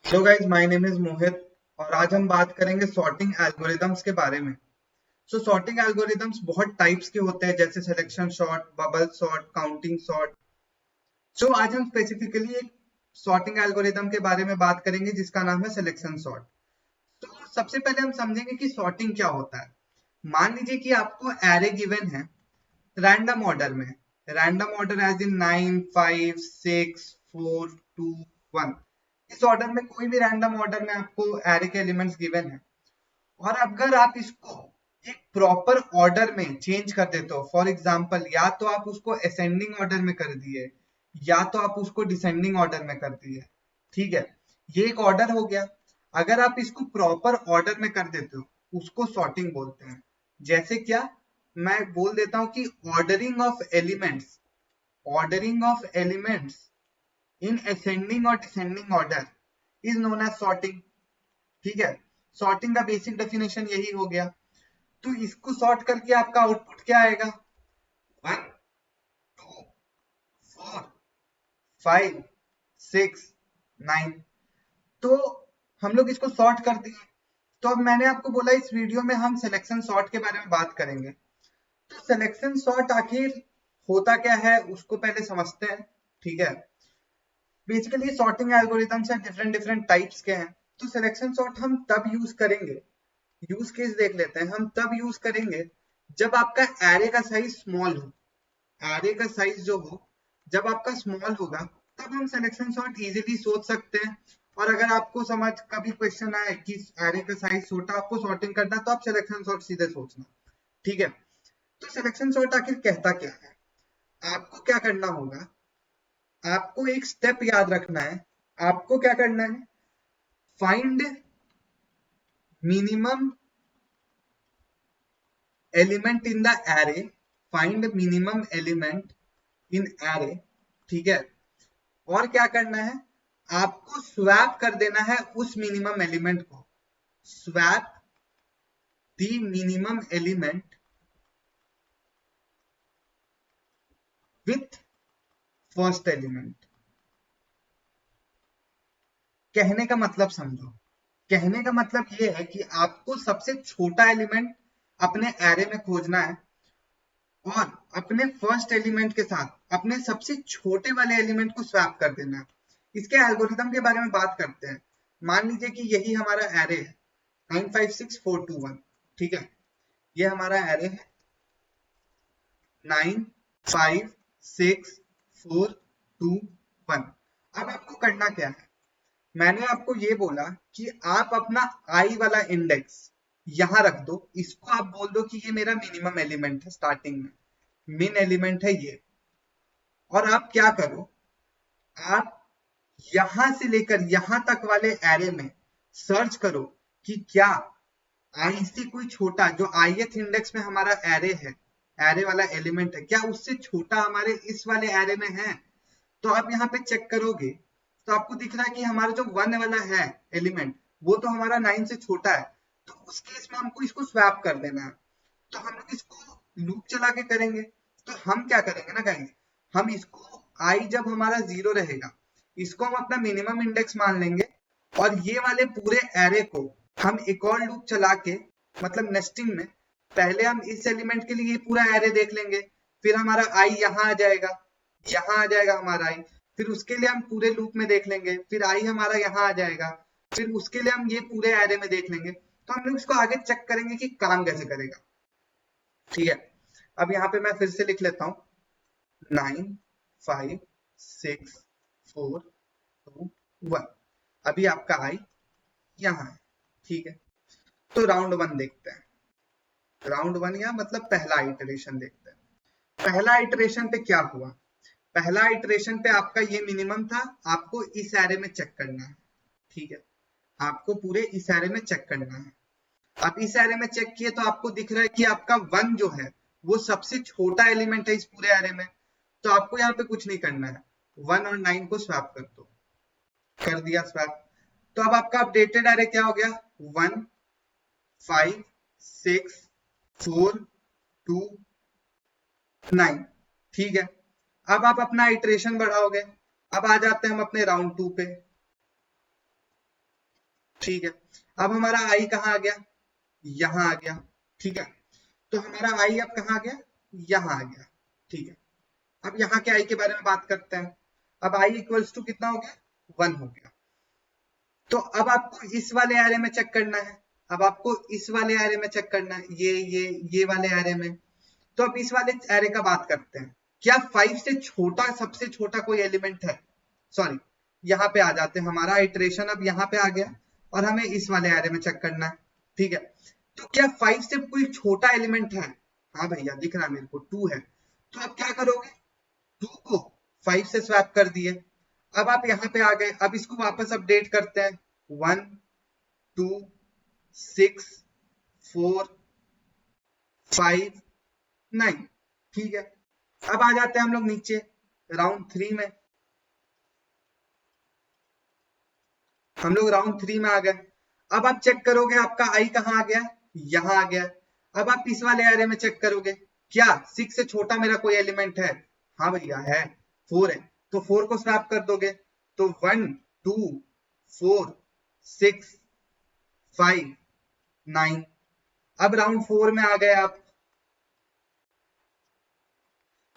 Hello guys, my name is Mohit और आज हम बात करेंगे सॉर्टिंग एल्गोरिदम्स के बारे में। सॉर्टिंग एल्गोरिदम्स बहुत टाइप्स के होते हैं, जैसे selection sort, bubble sort, counting sort. आज हम स्पेसिफिकली एक सॉर्टिंग एल्गोरिदम के बारे में बात करेंगे जिसका नाम है सिलेक्शन सॉर्ट। सबसे पहले हम समझेंगे कि सॉर्टिंग क्या होता है। मान लीजिए कि आपको एरे गिवन है रैंडम ऑर्डर में, रैंडम ऑर्डर एज इन 9 5 6 4 2 1। इस ऑर्डर में कोई भी रैंडम ऑर्डर में आपको एरे के एलिमेंट्स गिवन है और अगर आप इसको एक प्रॉपर ऑर्डर में चेंज कर देते हो, फॉर एग्जांपल या तो आप उसको असेंडिंग ऑर्डर में कर दिए या तो आप उसको डिसेंडिंग ऑर्डर में कर दिए, ठीक है, ये एक ऑर्डर हो गया। अगर आप इसको प्रॉपर ऑर्डर में कर देते हो उसको सॉर्टिंग बोलते हैं। जैसे क्या, मैं बोल देता हूं कि ordering of elements in ascending और descending order is known as sorting. ठीक है, सॉर्टिंग का बेसिक डेफिनेशन यही हो गया। तो इसको सॉर्ट करके आपका आउटपुट क्या आएगा? 1 2 4 5 6 9। तो हम लोग इसको सॉर्ट कर दिए। तो अब मैंने आपको बोला इस वीडियो में हम सिलेक्शन सॉर्ट के बारे में बात करेंगे। तो सिलेक्शन सॉर्ट आखिर होता क्या है उसको पहले समझते हैं। ठीक है, बेसिकली सॉर्टिंग एल्गोरिथम्स है, डिफरेंट डिफरेंट टाइप्स के हैं। तो सिलेक्शन सॉर्ट हम तब यूज करेंगे, यूज केस देख लेते हैं, हम तब यूज करेंगे जब आपका एरे का साइज स्मॉल हो। एरे का साइज जो हो, जब आपका स्मॉल होगा तब हम सिलेक्शन सॉर्ट इजीली सोच सकते हैं। और अगर आपको समझ कभी क्वेश्चन आए कि एरे का साइज छोटा, आपको सॉर्टिंग करना, तो आप सिलेक्शन सॉर्ट सीधे सोचना। ठीक है, तो सिलेक्शन सॉर्ट आखिर कहता क्या है? आपको क्या करना होगा, आपको एक स्टेप याद रखना है। आपको क्या करना है? Find minimum element in the array, find minimum element in array. ठीक है, और क्या करना है? आपको स्वैप कर देना है उस मिनिमम एलिमेंट को। Swap the minimum element with first element. कहने का मतलब समझो, कहने का मतलब ये है कि आपको सबसे छोटा एलिमेंट अपने एरे में खोजना है और अपने फर्स्ट एलिमेंट के साथ अपने सबसे छोटे वाले एलिमेंट को स्वैप कर देना है। इसके एल्गोरिथम के बारे में बात करते हैं। मान लीजिए कि यही हमारा एरे है 956421। ठीक है, ये हमारा एरे है 956421। अब आपको करना क्या है? मैंने आपको ये बोला कि आप अपना आई वाला इंडेक्स यहां रख दो, इसको आप बोल दो कि ये मेरा मिनिमम एलिमेंट है, स्टार्टिंग में मिन एलिमेंट है ये। और आप क्या करो, आप यहां से लेकर यहां तक वाले एरे में सर्च करो कि क्या आई से कोई छोटा, जो ith इंडेक्स में हमारा एरे है, एरे वाला एलिमेंट है, क्या उससे छोटा हमारे इस वाले एरे में है? तो आप यहाँ पे चेक करोगे तो आपको दिख रहा है कि हमारा जो 1 वाला है एलिमेंट वो तो हमारा 9 से छोटा है। तो उस केस में हमको इसको स्वैप कर देना है। तो हम लोग इसको लूप चला के करेंगे। तो हम क्या करेंगे ना गाइस, हम इसको आई जब हमारा 0 रहेगा, इसको हम अपना मिनिमम इंडेक्स मान लेंगे और ये वाले पूरे एरे को हम एक और लूप चला के, मतलब नेस्टिंग में, पहले हम इस एलिमेंट के लिए ये पूरा एरे देख लेंगे, फिर हमारा आई यहाँ आ जाएगा, यहाँ आ जाएगा हमारा आई, फिर उसके लिए हम पूरे लूप में देख लेंगे, फिर आई हमारा यहाँ आ जाएगा, फिर उसके लिए हम ये पूरे एरे में देख लेंगे। तो हम लोग इसको आगे चेक करेंगे कि काम कैसे करेगा। ठीक है, अब यहाँ पे मैं फिर से लिख लेता हूँ 956421। अभी आपका आई यहाँ है। ठीक है, तो राउंड 1 देखते हैं। राउंड 1 या मतलब पहला इटरेशन देखते हैं। पहला इटरेशन पे क्या हुआ? पहला इटरेशन पे आपका ये मिनिमम था, आपको इस एरे में चेक करना है। ठीक है, आपको पूरे इस एरे में चेक करना है। अब इस एरे में चेक किए तो आपको दिख रहा है कि आपका 1 जो है वो सबसे छोटा एलिमेंट है इस पूरे एरे में। तो आपको यहाँ पे कुछ नहीं करना है, 1 और 9 को स्वैप कर दो। कर दिया स्वैप। तो अब आपका अपडेटेड एरे क्या हो गया? 1 5 6 4 2 9। ठीक है, अब आप अपना इटरेशन बढ़ाओगे। अब आ जाते हैं हम अपने राउंड 2 पे। ठीक है। अब हमारा आई कहाँ आ गया, यहाँ आ गया, ठीक है। तो हमारा आई अब कहाँ आ गया, यहाँ आ गया, ठीक है। अब यहाँ के आई के बारे में बात करते हैं। अब आई इक्वल्स टू कितना हो गया, 1 हो गया। तो अब आपको इस वाले एरे में चेक करना है, अब आपको इस वाले एरे में चेक करना है, ये वाले एरे में। तो अब इस वाले एरे का बात करते हैं, क्या 5 से छोटा, सबसे छोटा कोई एलिमेंट है, सॉरी यहाँ पे आ जाते हैं, हमारा इटरेशन अब यहाँ पे आ गया और हमें इस वाले एरे में चेक करना है, ठीक है। तो क्या 5 से कोई छोटा एलिमेंट है, हाँ भैया दिख रहा है मेरे को 2 है। तो आप क्या करोगे, 2 को 5 से स्वैप कर दिए। अब आप यहाँ पे आ गए, अब इसको वापस अपडेट करते हैं, 1 2 6 4 5 9, ठीक है। अब आ जाते हैं हम लोग नीचे राउंड 3 में, हम लोग राउंड 3 में आ गए। अब आप चेक करोगे आपका आई कहाँ आ गया, यहाँ आ गया। अब आप इस वाले एरे में चेक करोगे, क्या 6 से छोटा मेरा कोई एलिमेंट है, हाँ भैया है, 4 है। तो 4 को स्वैप कर दोगे, तो 1 2 4 6 5 9। अब राउंड 4 में आ गए आप,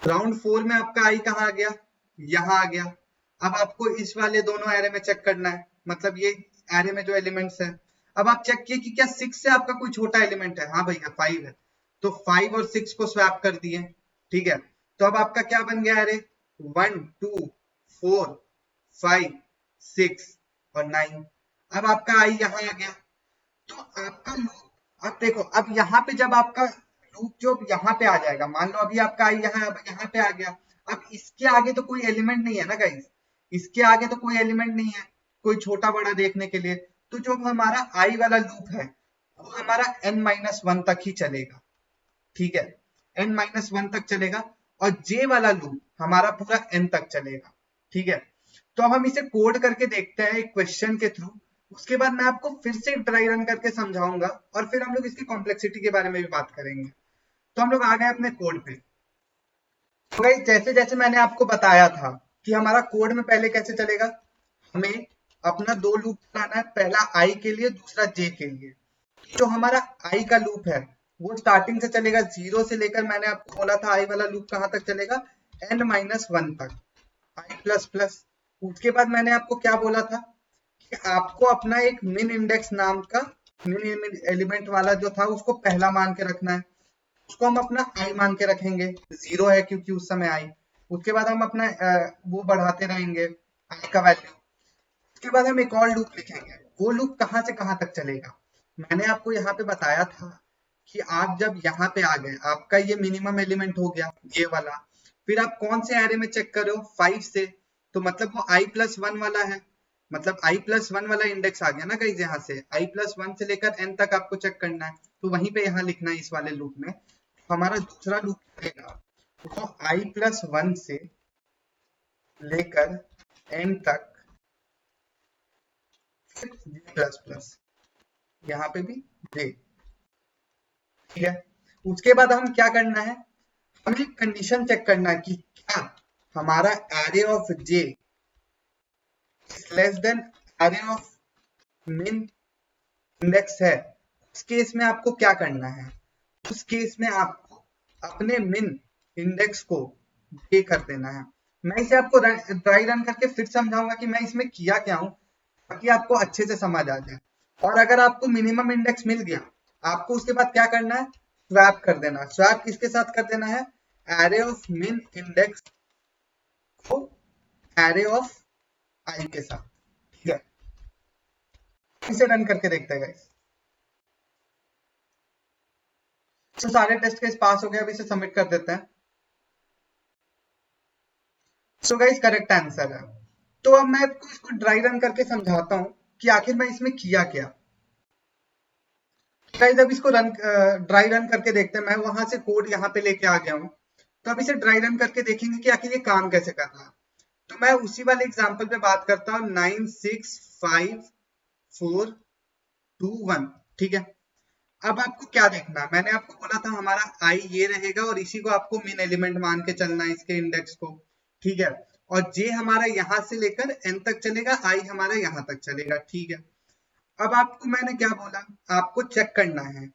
राउंड 4 में आपका आई कहाँ आ गया, यहाँ आ गया। अब आपको इस वाले दोनों एरे में चेक करना है, मतलब ये एरे में जो एलिमेंट्स है। अब आप चेक किए कि क्या 6 से आपका कोई छोटा एलिमेंट है, हाँ भैया 5 है। तो 5 और 6 को स्वैप कर दिए, ठीक है। तो अब आपका क्या बन गया एरे, 1 2 4 5 6 और 9। अब आपका आई यहाँ आ गया। तो आपका लूप, अब देखो, अब यहाँ पे जब आपका लूप जो यहाँ पे आ जाएगा, मान लो अभी आपका आई यहाँ पे आ गया। अब इसके आगे तो कोई एलिमेंट नहीं है ना गाइस, इसके आगे तो कोई एलिमेंट नहीं है कोई छोटा बड़ा देखने के लिए। तो जो हमारा आई वाला लूप है वो हमारा n-1 तक ही चलेगा, ठीक है, n-1 तक चलेगा। और जे वाला लूप हमारा पूरा n तक चलेगा, ठीक है। तो अब हम इसे कोड करके देखते हैं एक क्वेश्चन के थ्रू, उसके बाद मैं आपको फिर से ड्राई रन करके समझाऊंगा और फिर हम लोग इसकी कॉम्प्लेक्सिटी के बारे में भी बात करेंगे। तो हम लोग आ गए अपने कोड पे। तो भाई जैसे जैसे मैंने आपको बताया था कि हमारा कोड में पहले कैसे चलेगा, हमें अपना 2 लूप चलाना है, पहला आई के लिए, दूसरा जे के लिए। जो हमारा आई का लूप है वो स्टार्टिंग से चलेगा 0 से लेकर, मैंने आपको बोला था आई वाला लूप कहाँ तक चलेगा, n-1 तक, आई प्लस प्लस। उसके बाद मैंने आपको क्या बोला था कि आपको अपना एक मिन इंडेक्स नाम का मिन एलिमेंट वाला जो था उसको पहला मान के रखना है, उसको हम अपना आई मान के रखेंगे, 0 है क्योंकि उस समय आई। उसके बाद हम अपना वो बढ़ाते रहेंगे आई का वैल्यू। उसके बाद हम एक और लूप लिखेंगे, वो लूप कहाँ से कहाँ तक चलेगा। मैंने आपको यहाँ पे बताया था कि आप जब यहाँ पे आ गए, आपका ये मिनिमम एलिमेंट हो गया ये वाला, फिर आप कौन से एरे में चेक करो, 5 से, तो मतलब वो i+1 वाला है, मतलब i+1 वाला इंडेक्स आ गया ना गाइस। यहाँ से i+1 से लेकर n तक आपको चेक करना है, तो वहीं पे यहाँ लिखना है इस वाले लूप में। हमारा दूसरा लूप रहेगा वो i+1 से लेकर n तक, g++, यहाँ पे भी j, ठीक है। उसके बाद हम क्या करना है, हमें कंडीशन चेक करना है कि क्या हमारा array of j less than array of मिन इंडेक्स है। उस केस में आपको क्या करना है, उस केस में आपको अपने मिन इंडेक्स को j कर देना है। मैं इसे आपको ड्राई रन करके फिर समझाऊंगा कि मैं इसमें किया क्या हूं, ताकि आपको अच्छे से समझ आ जाए। और अगर आपको मिनिमम इंडेक्स मिल गया, आपको उसके बाद क्या करना है, स्वैप कर देना। स्वैप किसके साथ कर देना है, एरे ऑफ मिन इंडेक्स को एरे ऑफ आई के साथ, ठीक है। इसे रन करके देखते हैं गाइस। तो सारे टेस्ट केस पास हो गए, अब इसे सबमिट कर देते हैं। सो गाइस करेक्ट आंसर है। तो अब मैं आपको इसको ड्राई रन करके समझाता हूं कि आखिर मैं इसमें किया क्या। गाइस अब इसको रन ड्राई रन करके देखते हैं। मैं वहां से कोड यहाँ पे लेके आ गया हूँ, तो अब इसे ड्राई रन करके देखेंगे कि आखिर ये काम कैसे कर रहा है। तो मैं उसी वाले एग्जांपल पे बात करता हूँ, 9 6 5 4 2 1, ठीक है। अब आपको क्या देखना है, मैंने आपको बोला था हमारा आई ये रहेगा और इसी को आपको मिन एलिमेंट मान के चलना है, इसके इंडेक्स को, ठीक है। और जे हमारा यहां से लेकर एन तक चलेगा, आई हमारा यहां तक चलेगा, ठीक है। अब आपको मैंने क्या बोला, आपको चेक करना है।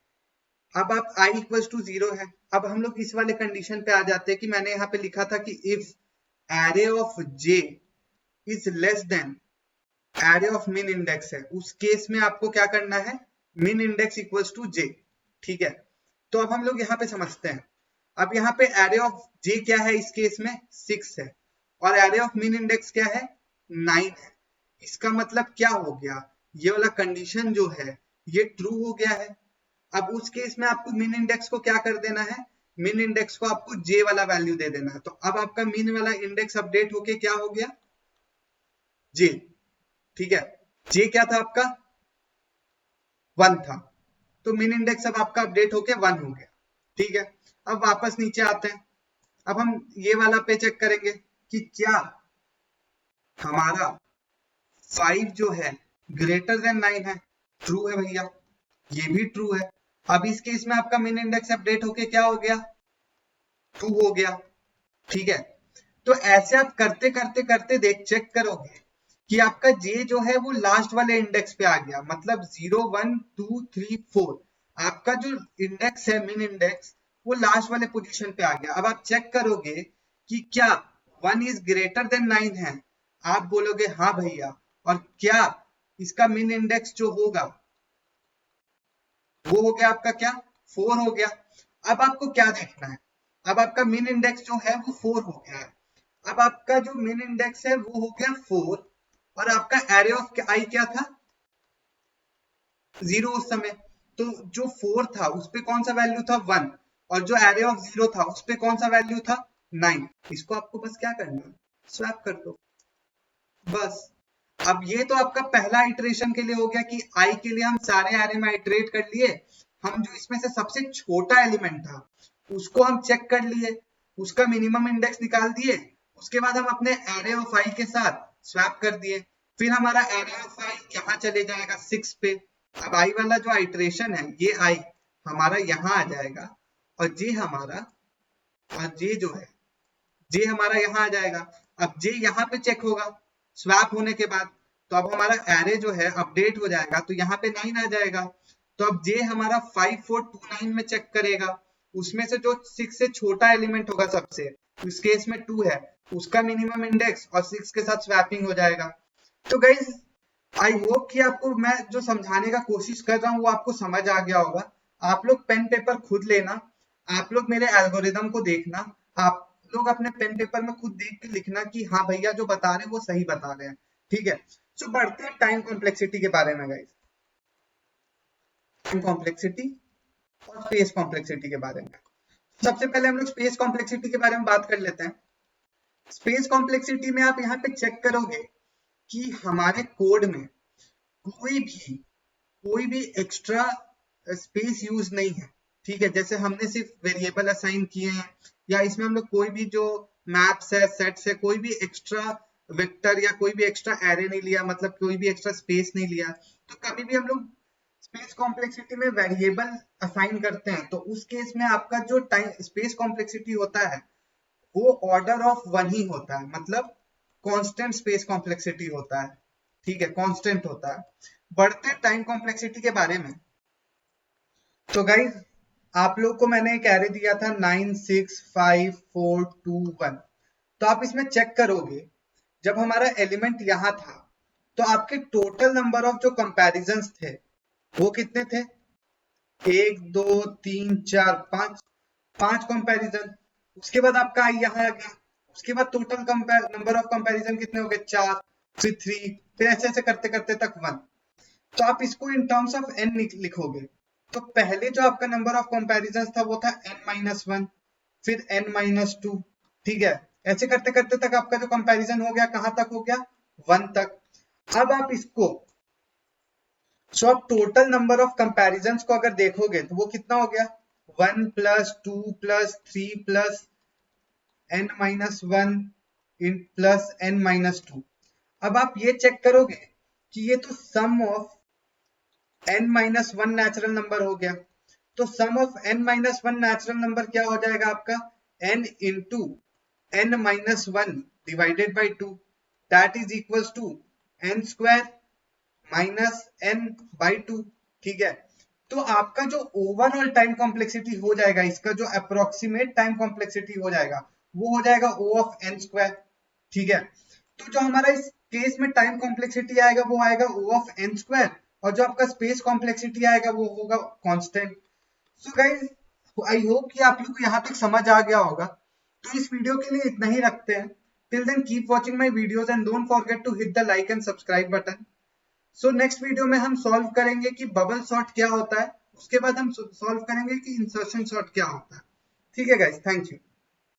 अब आप i इक्वल्स टू 0 है। अब हम लोग इस वाले कंडीशन पे आ जाते हैं कि मैंने यहाँ पे लिखा था कि if array of j is less than array of मिन इंडेक्स है, उस केस में आपको क्या करना है, मिन इंडेक्स इक्वल्स टू j। ठीक है, तो अब हम लोग यहाँ पे समझते हैं। अब यहाँ पे एरे ऑफ j क्या है, इस केस में 6 है, और एरे ऑफ मिन इंडेक्स क्या है, 9 है। इसका मतलब क्या हो गया, ये वाला कंडीशन जो है ये ट्रू हो गया है। अब उस केस में आपको मिन इंडेक्स को क्या कर देना है, मिन इंडेक्स को आपको j वाला वैल्यू दे देना है। तो अब आपका मिन वाला इंडेक्स अपडेट होके क्या हो गया, j। ठीक है, j क्या था आपका, 1 था, तो मिन इंडेक्स अब आपका अपडेट होके 1 हो गया। ठीक है, अब वापस नीचे आते हैं। अब हम ये वाला पे चेक करेंगे कि क्या हमारा 5 जो है ग्रेटर देन 9 है। ट्रू है भैया, ये भी ट्रू है। अब इस केस में आपका मिन इंडेक्स अपडेट होके क्या हो गया, 2 हो गया। ठीक है, तो ऐसे आप करते करते करते देख चेक करोगे कि आपका j जो है वो लास्ट वाले इंडेक्स पे आ गया, मतलब 0 1 2 3 4 आपका जो इंडेक्स है मिन इंडेक्स वो लास्ट वाले पोजीशन पे आ गया। अब आप चेक करोगे कि क्या 1 इज ग्रेटर देन 9 है, आप बोलोगे हाँ भैया, और क्या इसका मिन इंडेक्स जो होगा वो हो गया आपका क्या, 4 हो गया। अब आपको क्या देखना है, अब आपका मिन इंडेक्स जो है वो 4 हो गया है। अब आपका जो मिन इंडेक्स है वो हो गया 4, और आपका एरे ऑफ आई क्या था, 0 उस समय। तो जो 4 था उस पे कौन सा वैल्यू था, 1, और जो एरे ऑफ 0 था उस पे कौन सा वैल्यू था, 9। इसको आपको बस क्या करना है, स्वैप कर दो बस। अब ये तो आपका पहला इटरेशन के लिए हो गया कि आई के लिए हम सारे एरे में इटरेट कर लिए। हम जो इसमें से सबसे छोटा एलिमेंट था उसको हम चेक कर लिए, उसका मिनिमम इंडेक्स निकाल दिए, उसके बाद हम अपने एरे ऑफ आई के साथ स्वैप कर दिए। फिर हमारा एरे ऑफ आई यहाँ चले जाएगा 6 पे। अब आई वाला जो इटरेशन है ये आई हमारा यहाँ आ जाएगा, और जे हमारा, और जे जो है जे हमारा यहाँ आ जाएगा। अब जे यहाँ पे चेक होगा स्वैप होने के बाद, तो अब हमारा एरे जो है अपडेट हो जाएगा, तो यहाँ पे 9 आ जाएगा। तो अब जे हमारा 5 4 2 9 में चेक करेगा, उसमें से जो 6 से छोटा एलिमेंट होगा सबसे, इस केस में 2 है, उसका मिनिमम इंडेक्स और 6 के साथ स्वैपिंग हो जाएगा। तो गाइज आई होप कि आपको मैं जो समझाने का कोशिश कर रहा हूँ वो आपको समझ आ गया होगा। आप लोग पेन पेपर खुद लेना, आप लोग मेरे एल्गोरिदम को देखना, आप लोग अपने पेन पेपर में खुद देख के लिखना कि हाँ भैया जो बता रहे हैं वो सही बता रहे हैं। ठीक है, सो बढ़ते हैं टाइम कॉम्प्लेक्सिटी के बारे में गाइस। टाइम कॉम्प्लेक्सिटी और स्पेस कॉम्प्लेक्सिटी के बारे में सबसे पहले हम लोग स्पेस कॉम्प्लेक्सिटी के बारे में बात कर लेते हैं। स्पेस कॉम्प्लेक्सिटी में आप यहाँ पे चेक करोगे कि हमारे कोड में कोई भी एक्स्ट्रा स्पेस यूज नहीं है। ठीक है, जैसे हमने सिर्फ वेरिएबल असाइन किए हैं, या इसमें हम लोग कोई भी जो मैप्स है सेट्स है कोई भी एक्स्ट्रा वेक्टर या कोई भी एक्स्ट्रा एरे नहीं लिया, मतलब कोई भी एक्स्ट्रा स्पेस नहीं लिया। तो कभी भी हम लोग स्पेस कॉम्प्लेक्सिटी में वेरिएबल असाइन करते हैं तो उस केस में आपका जो टाइम स्पेस कॉम्प्लेक्सिटी होता है वो ऑर्डर ऑफ 1 ही होता है, मतलब कांस्टेंट स्पेस कॉम्प्लेक्सिटी होता है। ठीक है, कांस्टेंट होता है। बढ़ते टाइम कॉम्प्लेक्सिटी के बारे में, तो गाइज आप लोग को मैंने एक एरे दिया था 9 6 5 4 2 1। तो आप इसमें चेक करोगे जब हमारा एलिमेंट यहाँ था तो आपके टोटल नंबर ऑफ जो कंपैरिजंस थे वो कितने थे, 1 2 3 4 5, 5 कंपैरिजन। उसके बाद आपका आई यहाँ आ गया, उसके बाद टोटल नंबर ऑफ कंपैरिजन कितने हो गए, 4, फिर 3, फिर ऐसे ऐसे करते करते तक 1। तो आप इसको इन टर्म्स ऑफ n लिखोगे। तो पहले जो आपका नंबर ऑफ कंपैरिजंस था वो था n-1, फिर n-2। ठीक है, ऐसे करते करते तक आपका जो कंपैरिजन हो गया कहां तक हो गया, 1 तक। अब आप इसको सो आप टोटल नंबर ऑफ कंपैरिजंस को अगर देखोगे तो वो कितना हो गया, 1 + 2 + 3 + n-1 प्लस n-2। अब आप ये चेक करोगे कि ये तो सम ऑफ n-1 नेचुरल नंबर हो गया। तो सम ऑफ n-1 नेचुरल नंबर क्या हो जाएगा आपका, n into n-1 divided by 2, that is equals to n² -n/2, ठीक है। तो आपका जो ओवरऑल टाइम कॉम्प्लेक्सिटी हो जाएगा, इसका जो अप्रोक्सीमेट टाइम कॉम्प्लेक्सिटी हो जाएगा, वो हो जाएगा O(n²), ठीक है। तो जो हमारा इस केस में टाइम कॉम्प्लेक्सिटी आएगा वो आएगा O(n²), और जो आपका स्पेस कॉम्प्लेक्सिटी आएगा वो होगा constant. So guys, I hope कि आप लोग को यहाँ तक समझ आ गया होगा। तो इस वीडियो के लिए इतना ही रखते हैं। Till then keep watching my videos and don't forget to hit the like and subscribe button. So next video में हम सॉल्व करेंगे कि बबल सॉर्ट क्या होता है, उसके बाद हम सॉल्व करेंगे कि इंसर्शन सॉर्ट क्या होता है। ठीक है गाइज, थैंक यू।